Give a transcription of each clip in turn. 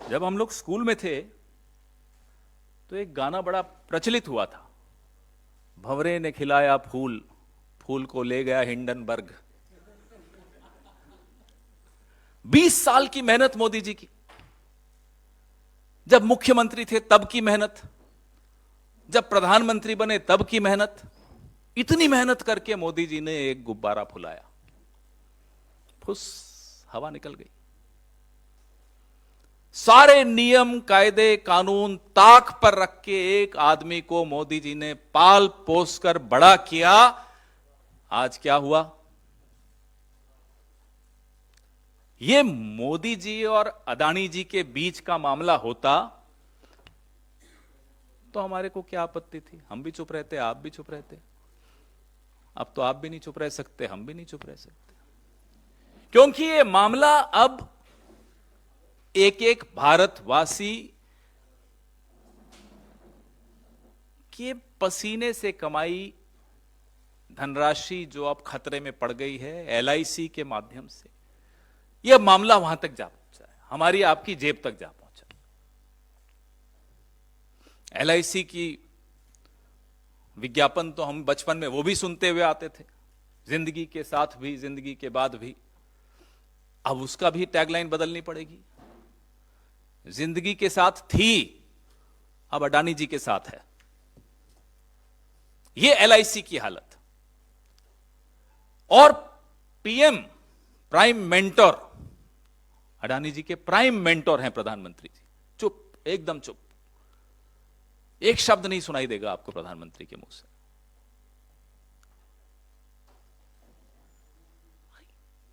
जब हम लोग स्कूल में थे तो एक गाना बड़ा प्रचलित हुआ था। भंवरे ने खिलाया फूल, फूल को ले गया हिंडनबर्ग। 20 साल की मेहनत मोदी जी की, जब मुख्यमंत्री थे तब की मेहनत, जब प्रधानमंत्री बने तब की मेहनत। इतनी मेहनत करके मोदी जी ने एक गुब्बारा फुलाया, फुस, हवा निकल गई। सारे नियम कायदे कानून ताक पर रख के एक आदमी को मोदी जी ने पाल पोस कर बड़ा किया। आज क्या हुआ? ये मोदी जी और अडानी जी के बीच का मामला होता तो हमारे को क्या आपत्ति थी? हम भी चुप रहते, आप भी चुप रहते। अब तो आप भी नहीं चुप रह सकते, हम भी नहीं चुप रह सकते, क्योंकि ये मामला अब एक एक भारतवासी के पसीने से कमाई धनराशि जो अब खतरे में पड़ गई है एलआईसी के माध्यम से, यह मामला वहां तक जा पहुंचा है, हमारी आपकी जेब तक जा पहुंचा। एलआईसी की विज्ञापन तो हम बचपन में वो भी सुनते हुए आते थे, जिंदगी के साथ भी जिंदगी के बाद भी। अब उसका भी टैगलाइन बदलनी पड़ेगी। जिंदगी के साथ थी, अब अडानी जी के साथ है। यह एलआईसी की हालत। और पीएम, प्राइम मेंटोर, अडानी जी के प्राइम मेंटोर हैं प्रधानमंत्री जी। चुप, एकदम चुप, एक शब्द नहीं सुनाई देगा आपको प्रधानमंत्री के मुंह से।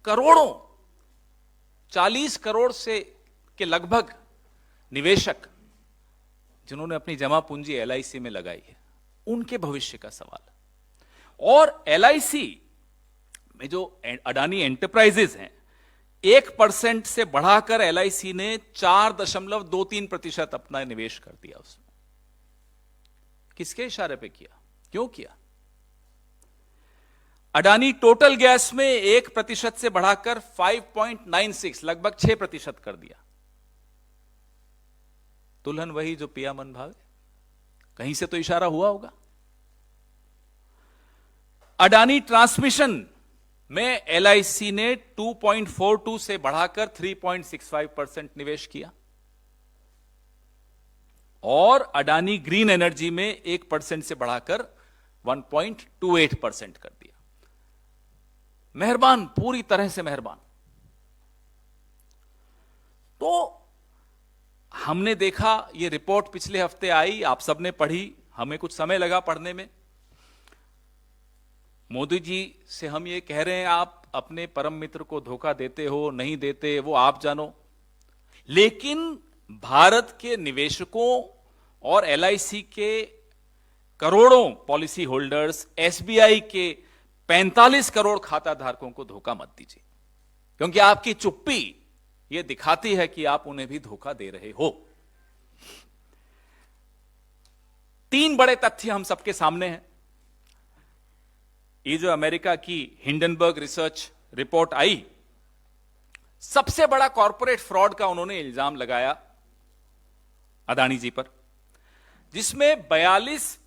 करोड़ों, 40 करोड़ से के लगभग निवेशक जिन्होंने अपनी जमा पूंजी एलआईसी में लगाई है, उनके भविष्य का सवाल है। और एलआईसी में जो अडानी एंटरप्राइजेज हैं, 1% से बढ़ाकर एलआईसी ने 4.23% अपना निवेश कर दिया उसमें। किसके इशारे पे किया? क्यों किया? अडानी टोटल गैस में 1% से बढ़ाकर 5.96, लगभग 6% कर दिया। दुल्हन वही जो पिया मन भावे, कहीं से तो इशारा हुआ होगा। अडानी ट्रांसमिशन में एलआईसी ने 2.42 से बढ़ाकर 3.65% निवेश किया। और अडानी ग्रीन एनर्जी में 1% से बढ़ाकर 1.28% कर दिया। मेहरबान, पूरी तरह से मेहरबान। तो हमने देखा, ये रिपोर्ट पिछले हफ्ते आई, आप सबने पढ़ी, हमें कुछ समय लगा पढ़ने में। मोदी जी से हम ये कह रहे हैं, आप अपने परम मित्र को धोखा देते हो, नहीं देते, वो आप जानो। लेकिन भारत के निवेशकों और एलआईसी के करोड़ों पॉलिसी होल्डर्स, एसबीआई के 45 करोड़ खाता धारकों को धोखा मत दीजिए, क्योंकि आपकी चुप्पी यह दिखाती है कि आप उन्हें भी धोखा दे रहे हो। 3 बड़े तथ्य हम सबके सामने हैं। ये जो अमेरिका की हिंडनबर्ग रिसर्च रिपोर्ट आई, सबसे बड़ा कॉर्पोरेट फ्रॉड का उन्होंने इल्जाम लगाया अडानी जी पर, जिसमें 42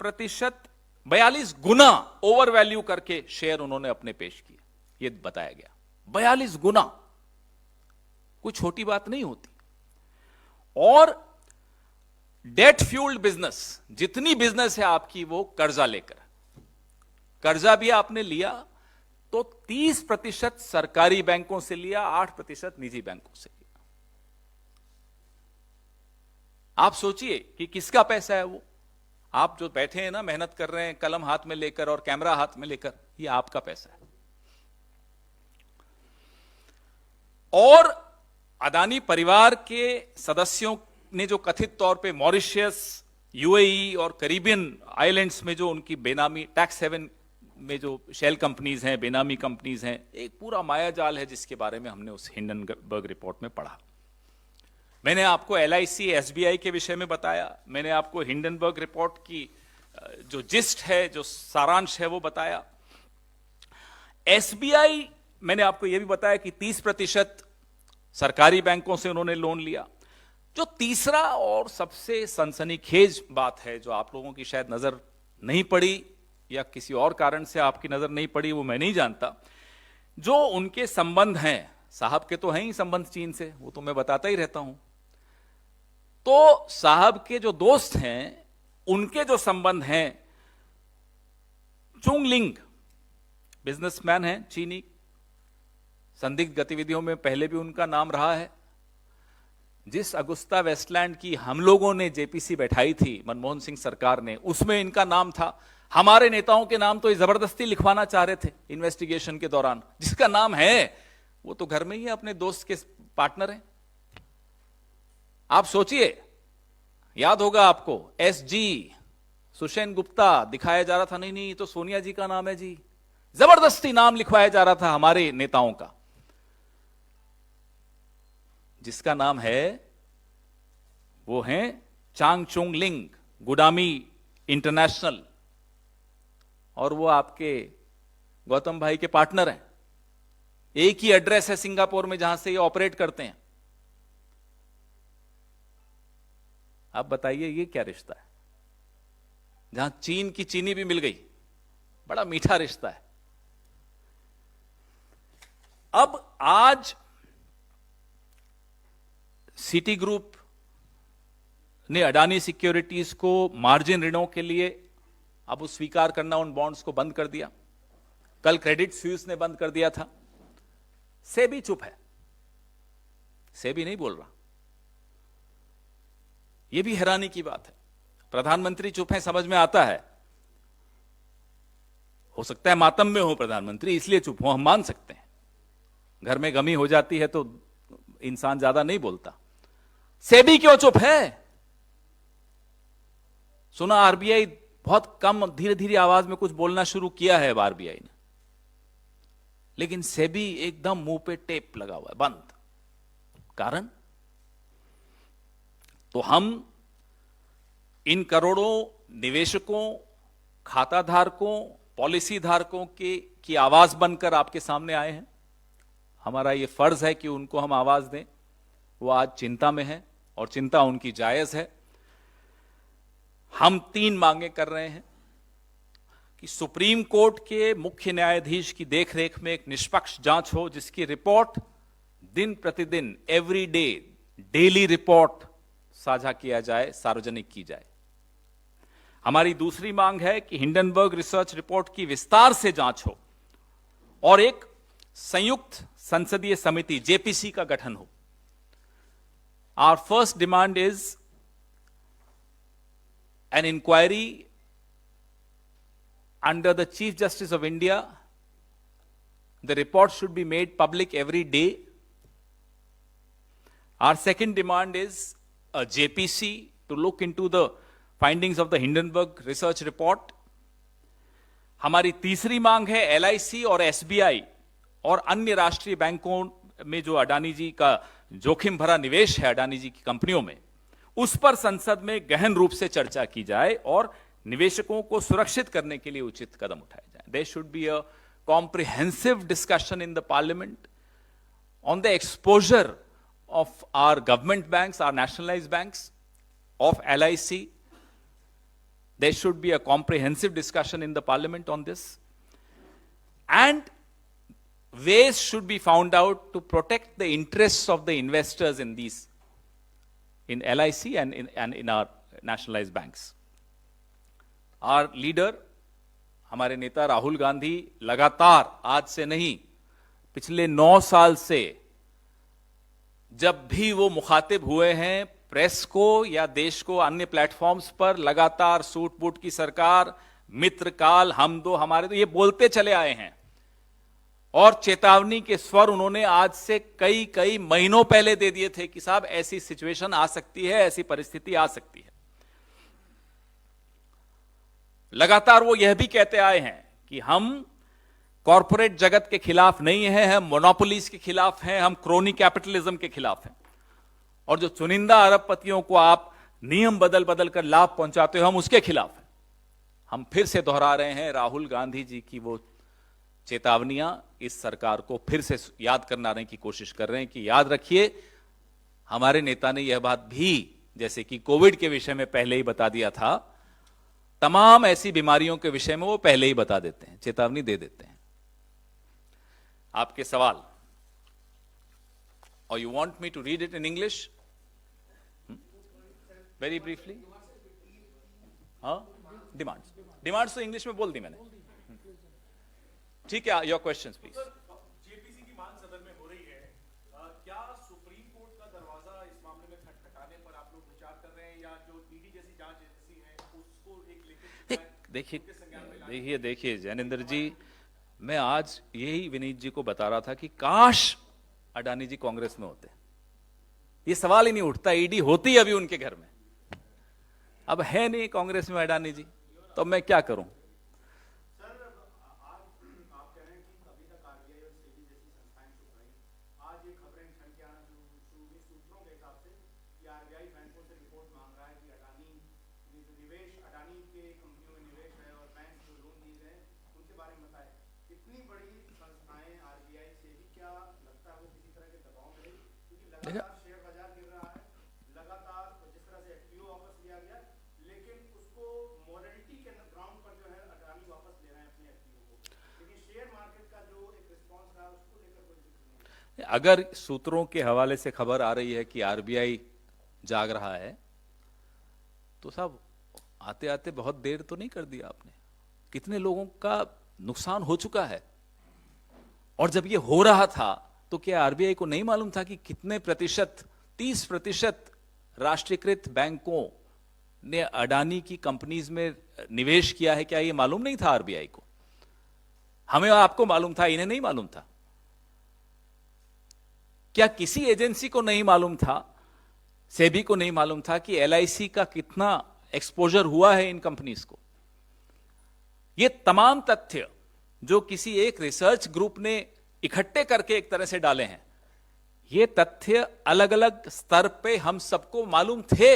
गुना ओवर वैल्यू करके शेयर उन्होंने अपने पेश किए। यह बताया गया 42 गुना, कोई छोटी बात नहीं होती। और डेट फ्यूल्ड बिजनेस, जितनी बिजनेस है आपकी वो कर्जा लेकर, कर्जा भी आपने लिया तो 30% सरकारी बैंकों से लिया, 8% निजी बैंकों से लिया। आप सोचिए कि किसका पैसा है वो। आप जो बैठे हैं ना, मेहनत कर रहे हैं कलम हाथ में लेकर और कैमरा हाथ में लेकर, ये आपका पैसा है। और अडानी परिवार के सदस्यों ने जो कथित तौर पे मॉरिशस, यूएई और कैरिबियन आइलैंड्स में जो उनकी बेनामी टैक्स हेवन में जो शेल कंपनीज हैं, बेनामी कंपनीज हैं, एक पूरा मायाजाल है जिसके बारे में हमने उस हिंडनबर्ग रिपोर्ट में पढ़ा। मैंने आपको एलआईसी, एसबीआई के विषय में बताया, मैंने आपको हिंडनबर्ग रिपोर्ट की जो जिस्ट है, जो सारांश है वो बताया। एसबीआई, मैंने आपको यह भी बताया कि 30% सरकारी बैंकों से उन्होंने लोन लिया। जो तीसरा और सबसे सनसनीखेज बात है, जो आप लोगों की शायद नजर नहीं पड़ी या किसी और कारण से आपकी नजर नहीं पड़ी, वो मैं नहीं जानता, जो उनके संबंध हैं, साहब के तो हैं ही संबंध चीन से, वो तो मैं बताता ही रहता हूं, तो साहब के जो दोस्त हैं उनके जो संबंध हैं, चुंगलिंग बिजनेसमैन हैं चीनी, संदिग्ध गतिविधियों में पहले भी उनका नाम रहा है। जिस अगुस्ता वेस्टलैंड की हम लोगों ने जेपीसी बैठाई थी मनमोहन सिंह सरकार ने, उसमें इनका नाम था। हमारे नेताओं के नाम तो ये जबरदस्ती लिखवाना चाह रहे थे इन्वेस्टिगेशन के दौरान। जिसका नाम है वो तो घर में ही अपने दोस्त के पार्टनर हैं। आप सोचिए, याद होगा आपको, एसजी सुषेन गुप्ता दिखाया जा रहा था, नहीं नहीं तो सोनिया जी का नाम है जी, जबरदस्ती नाम लिखवाया जा रहा था हमारे नेताओं का। जिसका नाम है वो है चांग चुंग लिंग, गुडामी इंटरनेशनल, और वो आपके गौतम भाई के पार्टनर हैं। एक ही एड्रेस है सिंगापुर में जहां से ये ऑपरेट करते हैं। आप बताइए ये क्या रिश्ता है, जहां चीन की चीनी भी मिल गई। बड़ा मीठा रिश्ता है। अब आज सिटी ग्रुप ने अडानी सिक्योरिटीज को मार्जिन ऋणों के लिए अब वो स्वीकार करना उन बॉन्ड्स को बंद कर दिया। कल क्रेडिट स्विस ने बंद कर दिया था। सेबी चुप है, सेबी नहीं बोल रहा। यह भी हैरानी की बात है। प्रधानमंत्री चुप है, समझ में आता है, हो सकता है मातम में हो प्रधानमंत्री, इसलिए चुप हो, हम मान सकते हैं। घर में गमी हो जाती है तो इंसान ज्यादा नहीं बोलता। सेबी क्यों चुप है? सुना आरबीआई बहुत कम, धीरे धीरे आवाज में कुछ बोलना शुरू किया है आरबीआई ने, लेकिन सेबी एकदम मुंह पे टेप लगा हुआ है, बंद। कारण तो हम इन करोड़ों निवेशकों, खाता धारकों, पॉलिसी धारकों की आवाज बनकर आपके सामने आए हैं। हमारा यह फर्ज है कि उनको हम आवाज दें। वो आज चिंता में है और चिंता उनकी जायज है। हम 3 मांगे कर रहे हैं कि सुप्रीम कोर्ट के मुख्य न्यायाधीश की देखरेख में एक निष्पक्ष जांच हो, जिसकी रिपोर्ट दिन प्रतिदिन, एवरी डे, डेली रिपोर्ट साझा किया जाए, सार्वजनिक की जाए। हमारी दूसरी मांग है कि हिंडनबर्ग रिसर्च रिपोर्ट की विस्तार से जांच हो और एक संयुक्त संसदीय समिति जेपीसी का गठन हो। Our first demand is an inquiry under the Chief Justice of India. The report should be made public every day. Our second demand is a JPC to look into the findings of the Hindenburg research report. हमारी तीसरी मांग है LIC और SBI और अन्य राष्ट्रीय बैंकों में जो अडानी जी का जोखिम भरा निवेश है अडानी जी की कंपनियों में, उस पर संसद में गहन रूप से चर्चा की जाए और निवेशकों को सुरक्षित करने के लिए उचित कदम उठाए जाएं। There should be a comprehensive discussion in the parliament on the exposure of our government banks, our nationalized banks, of LIC. There should be a comprehensive discussion in the parliament on this. And ways should be found out to protect the interests of the investors in these, in LIC and in our nationalized banks. Our leader, हमारे नेता राहुल गांधी लगातार, आज से नहीं, पिछले 9 साल से जब भी वो मुखातिब हुए हैं प्रेस को या देश को अन्य प्लेटफॉर्म्स पर, लगातार सूट बूट की सरकार, मित्र काल, हम दो हमारे, तो ये बोलते चले आए हैं। और चेतावनी के स्वर उन्होंने आज से कई महीनों पहले दे दिए थे कि साहब ऐसी सिचुएशन आ सकती है, ऐसी परिस्थिति आ सकती है। लगातार वो यह भी कहते आए हैं कि हम कॉरपोरेट जगत के खिलाफ नहीं हैं, हम मोनोपोलीज के खिलाफ हैं, हम क्रोनी कैपिटलिज्म के खिलाफ हैं। और जो चुनिंदा अरबपतियों को आप नियम बदल बदल कर लाभ पहुंचाते हो, हम उसके खिलाफ हैं। हम फिर से दोहरा रहे हैं राहुल गांधी जी की वो चेतावनियां, इस सरकार को फिर से याद करने की कोशिश कर रहे हैं कि याद रखिए, हमारे नेता ने यह बात भी, जैसे कि कोविड के विषय में पहले ही बता दिया था, तमाम ऐसी बीमारियों के विषय में वो पहले ही बता देते हैं, चेतावनी दे देते हैं। आपके सवाल, और you want me to read it in English very briefly? हाँ, डिमांड्स तो इंग्लिश में बोल दी मैंने। ठीक है, योर क्वेश्चंस प्लीज। जेपीसी की मांग सदन में हो रही है, क्या सुप्रीम कोर्ट का दरवाजा इस मामले में खटखटाने पर आप लोग विचार कर रहे हैं, या जो ईडी जैसी जांच एजेंसी है उसको एक लिखित देखिए जैनेंद्र जी, मैं आज यही विनीत जी को बता रहा था कि काश अडानी जी कांग्रेस में होते, ये सवाल ही नहीं उठता, ईडी होती अभी उनके घर में। अब है नहीं कांग्रेस में अडानी जी, तो मैं क्या करूं? अगर सूत्रों के हवाले से खबर आ रही है कि आरबीआई जाग रहा है, तो साहब आते आते बहुत देर तो नहीं कर दिया आपने? कितने लोगों का नुकसान हो चुका है। और जब ये हो रहा था तो क्या आरबीआई को नहीं मालूम था कि कितने प्रतिशत, 30% राष्ट्रीयकृत बैंकों ने अडानी की कंपनीज में निवेश किया है? क्या ये मालूम नहीं था आरबीआई को? हमें और आपको मालूम था, इन्हें नहीं मालूम था? क्या किसी एजेंसी को नहीं मालूम था, सेबी को नहीं मालूम था कि एलआईसी का कितना एक्सपोजर हुआ है इन कंपनीज को? ये तमाम तथ्य जो किसी एक रिसर्च ग्रुप ने इकट्ठे करके एक तरह से डाले हैं, ये तथ्य अलग अलग स्तर पे हम सबको मालूम थे।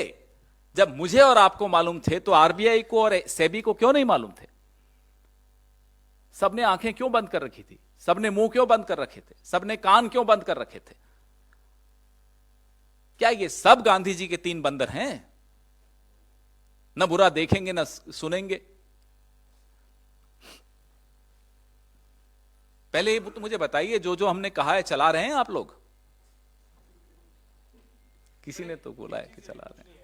जब मुझे और आपको मालूम थे तो आरबीआई को और सेबी को क्यों नहीं मालूम थे? सबने आंखें क्यों बंद कर रखी थी? सबने मुंह क्यों बंद कर रखे थे? सबने कान क्यों बंद कर रखे थे? क्या ये सब गांधी जी के 3 बंदर हैं? न बुरा देखेंगे न सुनेंगे। पहले तो मुझे बताइए, जो जो हमने कहा है चला रहे हैं आप लोग? किसी ने तो बोला है कि चला रहे हैं।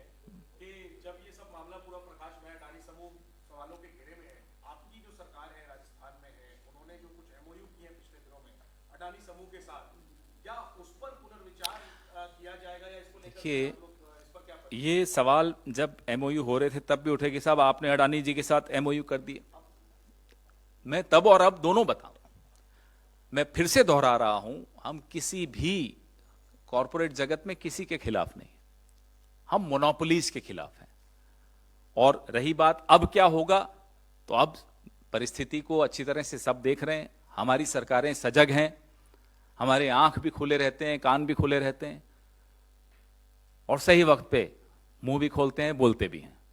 कि जब ये सब मामला पूरा प्रकाश में, अडानी समूह सवालों के घेरे में है, आपकी जो सरकार है राजस्थान में है, उन्होंने जो कुछ एमओयू किए पिछले दिनों में अडानी समूह के साथ, क्या उस पर पुनर्विचार किया जाएगा, या इसको लेकर देखिए, ये सवाल जब एमओयू हो रहे थे तब भी उठे कि साहब आपने अडानी जी के साथ एमओयू कर दिए। मैं तब और अब दोनों बता रहा हूं। मैं फिर से दोहरा रहा हूं, हम किसी भी कॉरपोरेट जगत में किसी के खिलाफ नहीं, हम मोनोपोलीज के खिलाफ हैं। और रही बात अब क्या होगा, तो अब परिस्थिति को अच्छी तरह से सब देख रहे हैं, हमारी सरकारें सजग हैं, हमारे आंख भी खुले रहते हैं, कान भी खुले रहते हैं, और सही वक्त पे मुंह भी खोलते हैं, बोलते भी हैं।